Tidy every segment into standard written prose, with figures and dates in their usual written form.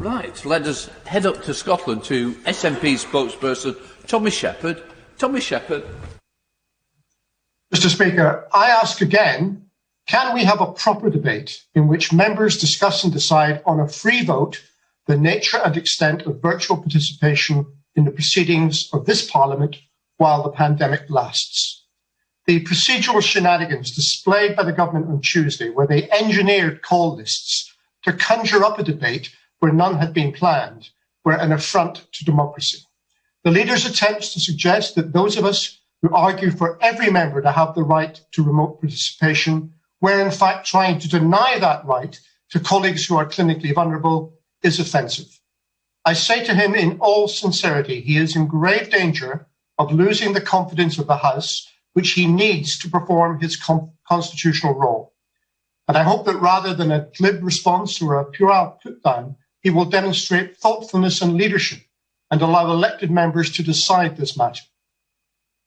Right, let us head up to Scotland to SNP spokesperson Tommy Sheppard. Tommy Sheppard. Mr. Speaker, I ask again, can we have a proper debate in which members discuss and decide on a free vote the nature and extent of virtual participation in the proceedings of this Parliament while the pandemic lasts? The procedural shenanigans displayed by the government on Tuesday, where they engineered call lists to conjure up a debate where none had been planned, were an affront to democracy. The leaders' attempts to suggest that those of us who argue for every member to have the right to remote participation were in fact trying to deny that right to colleagues who are clinically vulnerable is offensive. I say to him in all sincerity, he is in grave danger of losing the confidence of the House, which he needs to perform his constitutional role. And I hope that rather than a glib response or a puerile put-down, he will demonstrate thoughtfulness and leadership and allow elected members to decide this matter.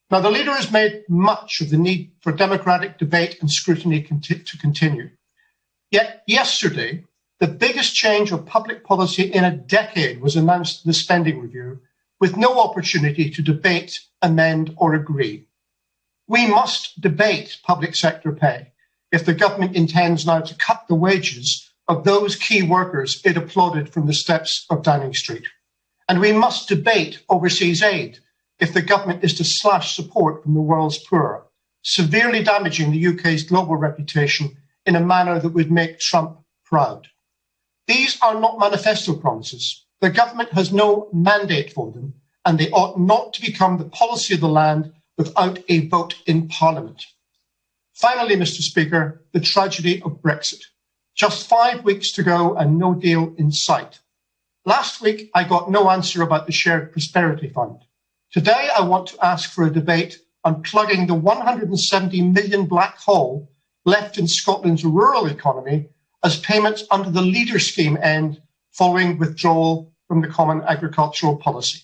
Now, the leader has made much of the need for democratic debate and scrutiny to continue. Yet yesterday, the biggest change of public policy in a decade was announced in the spending review, with no opportunity to debate, amend or agree. We must debate public sector pay if the government intends now to cut the wages of those key workers it applauded from the steps of Downing Street. And we must debate overseas aid if the government is to slash support from the world's poor, severely damaging the UK's global reputation in a manner that would make Trump proud. These are not manifesto promises. The government has no mandate for them, and they ought not to become the policy of the land without a vote in Parliament. Finally, Mr. Speaker, the tragedy of Brexit. Just 5 weeks to go and no deal in sight. Last week, I got no answer about the Shared Prosperity Fund. Today, I want to ask for a debate on plugging the 170 million black hole left in Scotland's rural economy as payments under the Leader Scheme end following withdrawal from the Common Agricultural Policy.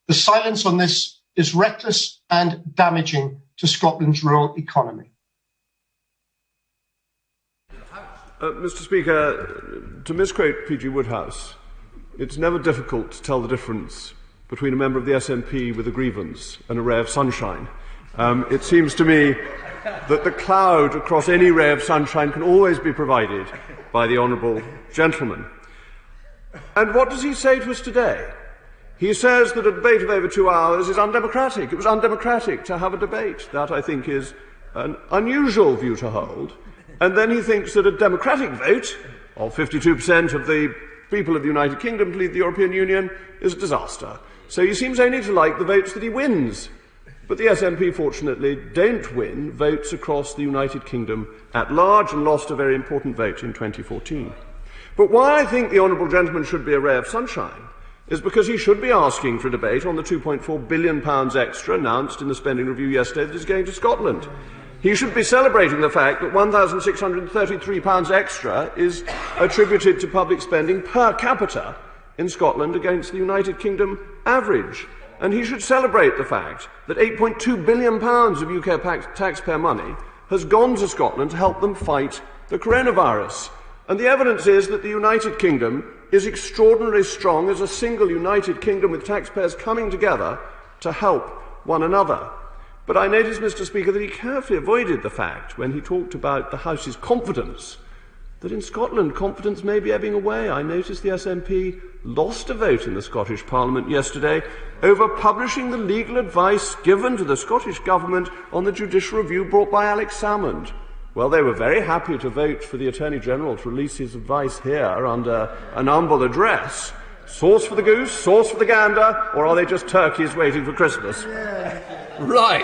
The silence on this is reckless and damaging to Scotland's rural economy. Mr. Speaker, to misquote P.G. Woodhouse, it's never difficult to tell the difference between a member of the SNP with a grievance and a ray of sunshine. It seems to me that the cloud across any ray of sunshine can always be provided by the honourable gentleman. And what does he say to us today? He says that a debate of over 2 hours is undemocratic. It was undemocratic to have a debate. That, I think, is an unusual view to hold. And then he thinks that a democratic vote of 52% of the people of the United Kingdom to leave the European Union is a disaster. So he seems only to like the votes that he wins. But the SNP, fortunately, don't win votes across the United Kingdom at large and lost a very important vote in 2014. But why I think the honourable gentleman should be a ray of sunshine is because he should be asking for a debate on the £2.4 billion extra announced in the spending review yesterday that is going to Scotland. He should be celebrating the fact that £1,633 extra is attributed to public spending per capita in Scotland against the United Kingdom average. And he should celebrate the fact that £8.2 billion of UK taxpayer money has gone to Scotland to help them fight the coronavirus. And the evidence is that the United Kingdom is extraordinarily strong as a single United Kingdom with taxpayers coming together to help one another. But I noticed, Mr. Speaker, that he carefully avoided the fact, when he talked about the House's confidence, that in Scotland confidence may be ebbing away. I noticed the SNP lost a vote in the Scottish Parliament yesterday over publishing the legal advice given to the Scottish Government on the judicial review brought by Alex Salmond. Well, they were very happy to vote for the Attorney-General to release his advice here under an humble address. Sauce for the goose, sauce for the gander, or are they just turkeys waiting for Christmas? Right.